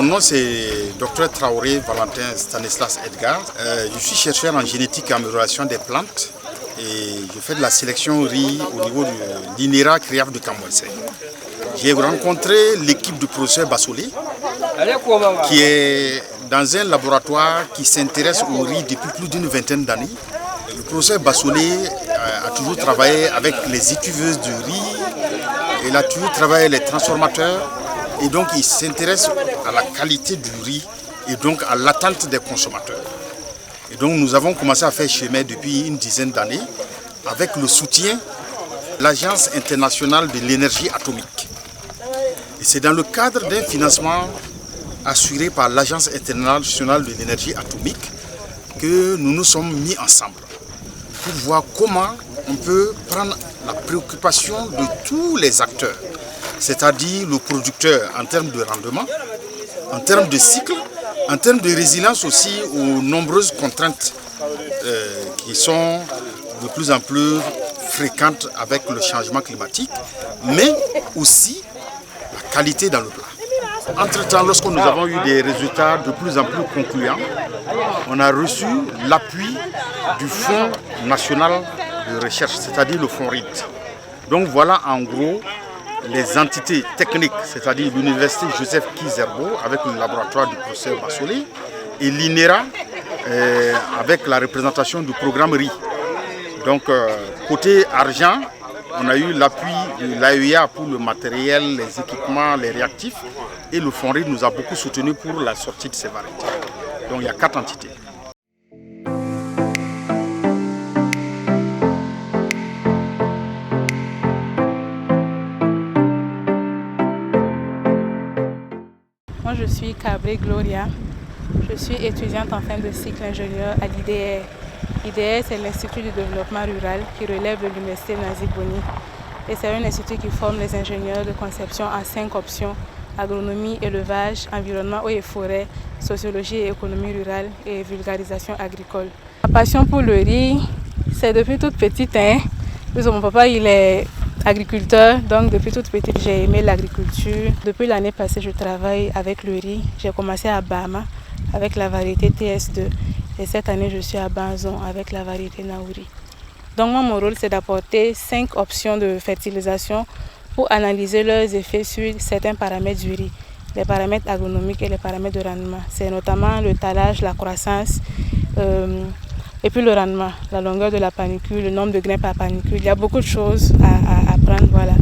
Mon nom c'est Dr Traoré Valentin Stanislas Edgar. Je suis chercheur en génétique et amélioration des plantes et je fais de la sélection riz au niveau de l'INERA CREAF de Camboissé. J'ai rencontré l'équipe du professeur Bassolé qui est dans un laboratoire qui s'intéresse au riz depuis plus d'une vingtaine d'années. Le professeur Bassolé a toujours travaillé avec les écuveuses de riz, il a toujours travaillé avec les transformateurs et donc il s'intéresse à la qualité du riz et donc à l'attente des consommateurs. Et donc nous avons commencé à faire chemin depuis une dizaine d'années avec le soutien de l'Agence internationale de l'énergie atomique. Et c'est dans le cadre d'un financement assuré par l'Agence internationale de l'énergie atomique que nous nous sommes mis ensemble pour voir comment on peut prendre la préoccupation de tous les acteurs, c'est-à-dire le producteur en termes de rendement, en termes de cycle, en termes de résilience aussi aux nombreuses contraintes qui sont de plus en plus fréquentes avec le changement climatique, mais aussi la qualité dans le plat. Entre-temps, lorsque nous avons eu des résultats de plus en plus concluants, on a reçu l'appui du Fonds national de recherche, c'est-à-dire le fonds RID. Donc voilà en gros les entités techniques, c'est-à-dire l'université Joseph Kizerbo avec le laboratoire du professeur Bassolé et l'INERA avec la représentation du programme RID. Donc côté argent, on a eu l'appui de l'AEA pour le matériel, les équipements, les réactifs et le fonds RID nous a beaucoup soutenu pour la sortie de ces variétés. Donc il y a 4 entités. Moi je suis Cabré Gloria, je suis étudiante en fin de cycle ingénieur à l'IDR. L'IDR c'est l'Institut du développement rural qui relève de l'Université Nazik Boni. Et c'est un institut qui forme les ingénieurs de conception en 5 options: agronomie, élevage, environnement, eau et forêt, sociologie et économie rurale et vulgarisation agricole. Ma passion pour le riz, c'est depuis toute petite. Mon papa il est agriculteur, donc depuis toute petite j'ai aimé l'agriculture. Depuis l'année passée je travaille avec le riz. J'ai commencé à Bama avec la variété TS2 et cette année je suis à Banzon avec la variété Naouri. Donc moi, mon rôle c'est d'apporter 5 options de fertilisation pour analyser leurs effets sur certains paramètres du riz, les paramètres agronomiques et les paramètres de rendement. C'est notamment le talage, la croissance et puis le rendement, la longueur de la panicule, le nombre de grains par panicule. Il y a beaucoup de choses à apprendre. Voilà.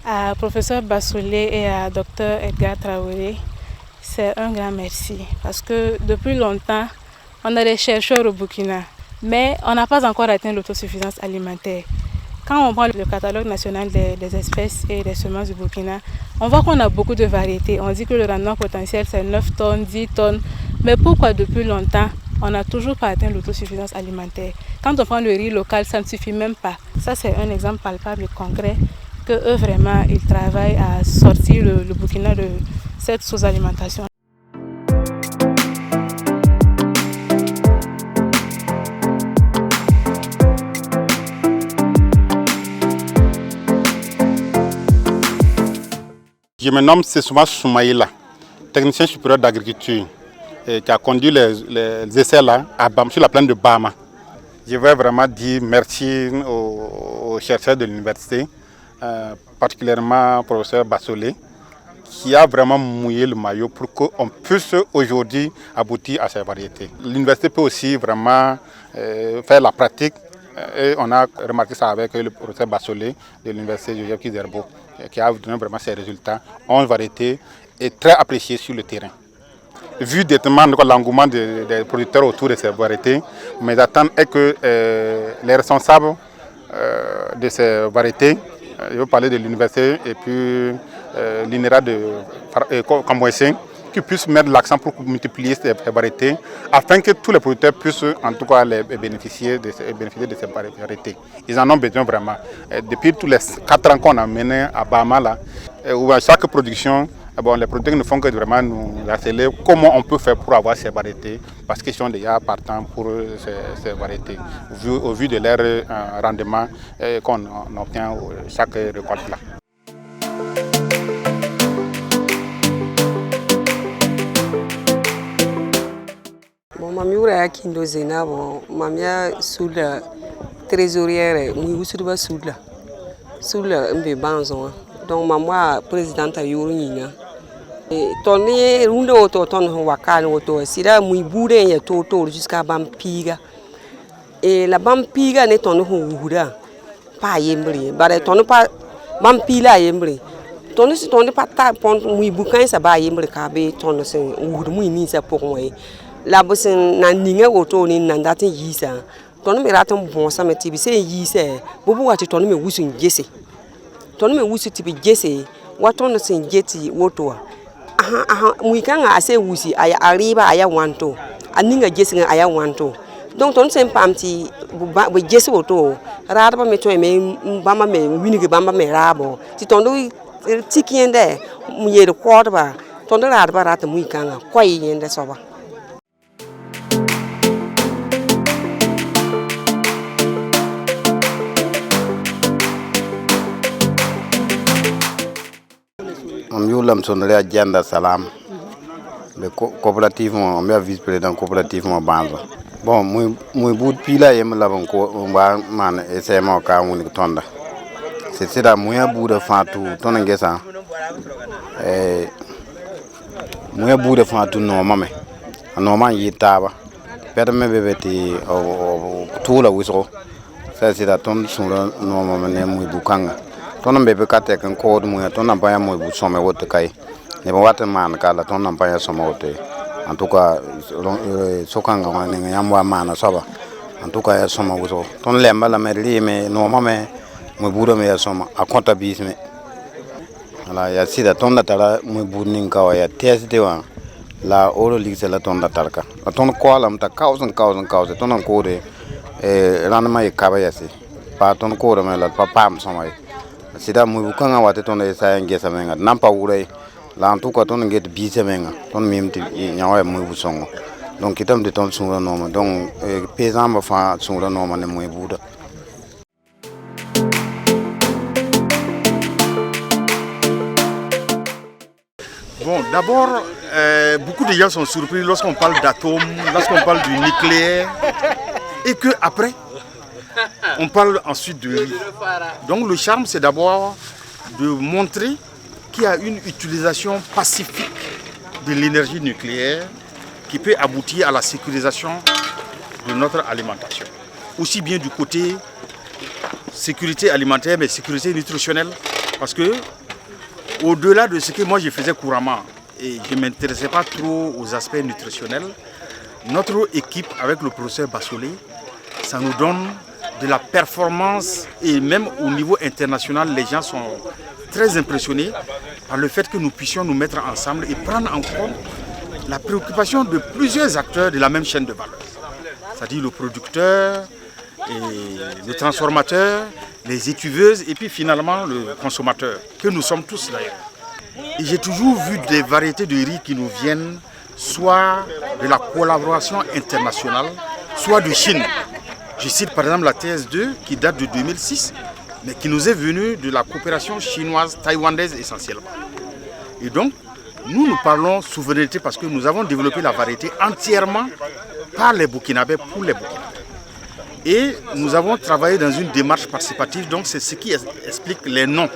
À professeur Bassolé et à docteur Edgar Traoré, c'est un grand merci parce que depuis longtemps, on a des chercheurs au Burkina, mais on n'a pas encore atteint l'autosuffisance alimentaire. Quand on prend le catalogue national des espèces et des semences du Burkina, on voit qu'on a beaucoup de variétés. On dit que le rendement potentiel c'est 9 tonnes, 10 tonnes. Mais pourquoi depuis longtemps, on n'a toujours pas atteint l'autosuffisance alimentaire? Quand on prend le riz local, ça ne suffit même pas. Ça c'est un exemple palpable et concret que eux vraiment ils travaillent à sortir le Burkina de cette sous-alimentation. Je me nomme Sessouma Soumaïla, technicien supérieur d'agriculture, qui a conduit les essais là sur la plaine de Bama. Je veux vraiment dire merci aux chercheurs de l'université, particulièrement au professeur Bassolé, qui a vraiment mouillé le maillot pour qu'on puisse aujourd'hui aboutir à ces variétés. L'université peut aussi vraiment faire la pratique. Et on a remarqué ça avec le professeur Bassolé de l'université Joseph Kizerbo, qui a donné vraiment ses résultats. 11 variétés et très appréciées sur le terrain. Vu l'engouement des producteurs autour de ces variétés, mes attentes est que les responsables de ces variétés, je veux parler de l'université et puis l'INERA de Camboissé, qui puissent mettre l'accent pour multiplier ces variétés afin que tous les producteurs puissent en tout cas bénéficier de ces variétés. Ils en ont besoin vraiment. Depuis tous les 4 ans qu'on a mené à Bama, là, où à chaque production, les producteurs ne font que vraiment nous harceler comment on peut faire pour avoir ces variétés, parce qu'ils sont déjà partants pour ces variétés, au vu de leur rendement qu'on obtient chaque récolte là. Mamia Kindo Zenabo, Mamia Sula, trésorière, Moussouba Sula, Sula Mbe Banzon, donc Maman présidente à Yourina. Tony Rundo Auto, Ton Wakan Auto, Sida Mouiboudé et Toto jusqu'à Bampiga. Et la Bampiga n'est ton Houda, pas Yembri, mais ton pas Bampila Yembri. Ton si ton pas ta pont Mouiboukan, ça va Yembri Kabe, ton ou Mouini, ça pour moi. La bosse Naninga Auto, Nandati Yisa. Ton me raton bon, ça me tibissé Yisa, Bobo a ton me wishing Jesse. Ton me wish to be Jesse, what on the Saint Jetty Wotoa. Muikanga ase wusi aya arriba aya wanto aninga jesi aya wanto donc ton sem pamti bu jesi woto rada ba meto me bamba me winige bamba me rabo ti tondo tikiende mu yede kwota ba tondo rada ba rata muikanga koy yende soba. Am sonnerait Agenda Salam, le coopérative, on est vice-président coopérative Banza. Bon, moi, bout de pila, il me l'a man, et c'est mon cas, on est tonda. C'est là, moi, bout de fantou, ton engagement. Moi, bout de fantou, non, maman. Non, il est taba. Permet bébé, tout la whistle. Ça, c'est la tonne sur le nom, maman, moi, boucanga. Ton bébé kate kan ko mo ton ampaya mo bu some wote kai ne ba wata man kala ton ampaya some wote en tout cas sokanga ngane yamwa mana soba en tout cas ya some wuso ton lemba la merli me no mame mo buro me ya some a konta bis me ala ya sida ton da tala mo burnin ka ya test de wa la oro ligse la ton da talka ton ko alam ta cause ton ko de ranma e kaba ya si pa ton ko me la pa pam some sida mu bukanga wate ton e sa ngesa menga nampa wure la en tout cas ton nget bi semenga ton mimti nyawa mu busongo donc itam de ton sura noma donc paysan ba fa sura noma ne mu buda. Bon, d'abord, beaucoup de gens sont surpris lorsqu'on parle d'atomes, lorsqu'on parle du nucléaire, et que après on parle ensuite de riz. Donc le charme, c'est d'abord de montrer qu'il y a une utilisation pacifique de l'énergie nucléaire qui peut aboutir à la sécurisation de notre alimentation. Aussi bien du côté sécurité alimentaire, mais sécurité nutritionnelle. Parce que au-delà de ce que moi je faisais couramment, et je ne m'intéressais pas trop aux aspects nutritionnels, notre équipe avec le professeur Bassolé, ça nous donne de la performance, et même au niveau international, les gens sont très impressionnés par le fait que nous puissions nous mettre ensemble et prendre en compte la préoccupation de plusieurs acteurs de la même chaîne de valeur. C'est-à-dire le producteur, et le transformateur, les étuveuses et puis finalement le consommateur, que nous sommes tous d'ailleurs. Et j'ai toujours vu des variétés de riz qui nous viennent soit de la collaboration internationale, soit de Chine. Je cite par exemple la TS2 qui date de 2006, mais qui nous est venue de la coopération chinoise, taïwanaise essentiellement. Et donc, nous parlons souveraineté parce que nous avons développé la variété entièrement par les Burkinabés pour les Burkinabés. Et nous avons travaillé dans une démarche participative, donc c'est ce qui explique les noms.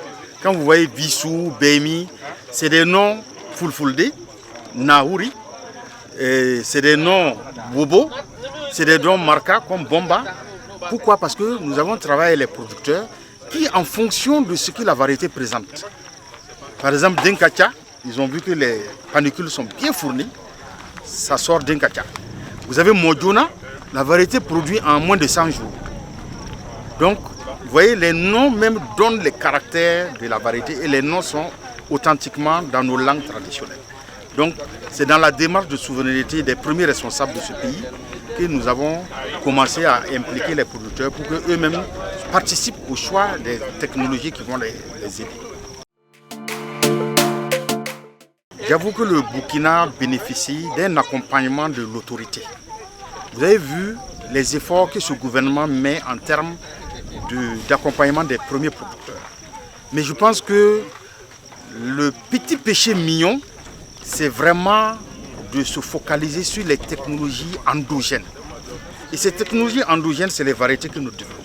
Quand vous voyez Bissou, Bémi, c'est des noms Fulfulde, Naouri, c'est des noms Bobo, c'est des noms marquants comme Bomba. Pourquoi? Parce que nous avons travaillé les producteurs qui, en fonction de ce que la variété présente, par exemple Denkacha, ils ont vu que les panicules sont bien fournies, ça sort Denkacha. Vous avez Mojona, la variété produit en moins de 100 jours. Donc, vous voyez, les noms même donnent les caractères de la variété et les noms sont authentiquement dans nos langues traditionnelles. Donc, c'est dans la démarche de souveraineté des premiers responsables de ce pays que nous avons commencé à impliquer les producteurs pour qu'eux-mêmes participent au choix des technologies qui vont les aider. J'avoue que le Burkina bénéficie d'un accompagnement de l'autorité. Vous avez vu les efforts que ce gouvernement met en termes d'accompagnement des premiers producteurs. Mais je pense que le petit péché mignon, c'est vraiment de se focaliser sur les technologies endogènes. Et ces technologies endogènes, c'est les variétés que nous développons.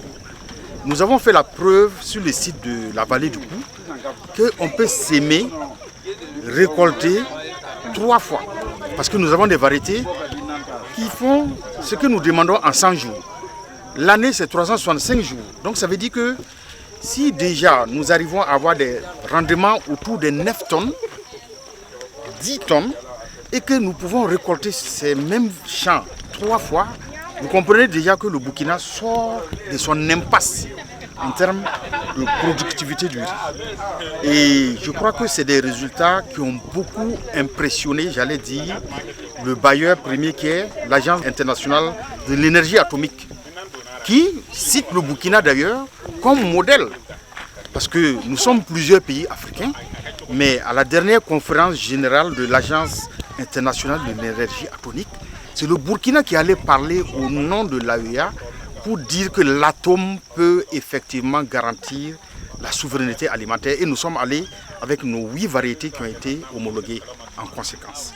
Nous avons fait la preuve sur le site de la vallée du Cou qu'on peut s'aimer, récolter 3 fois. Parce que nous avons des variétés qui font ce que nous demandons en 100 jours. L'année, c'est 365 jours. Donc ça veut dire que si déjà nous arrivons à avoir des rendements autour de 9 tonnes, 10 tonnes, et que nous pouvons récolter ces mêmes champs 3 fois, vous comprenez déjà que le Burkina sort de son impasse en termes de productivité du riz. Et je crois que c'est des résultats qui ont beaucoup impressionné, j'allais dire, le bailleur premier qui est l'Agence internationale de l'énergie atomique, qui cite le Burkina d'ailleurs comme modèle. Parce que nous sommes plusieurs pays africains, mais à la dernière conférence générale de l'Agence internationale de l'énergie atomique, c'est le Burkina qui allait parler au nom de l'AEA pour dire que l'atome peut effectivement garantir la souveraineté alimentaire. Et nous sommes allés avec nos 8 variétés qui ont été homologuées en conséquence.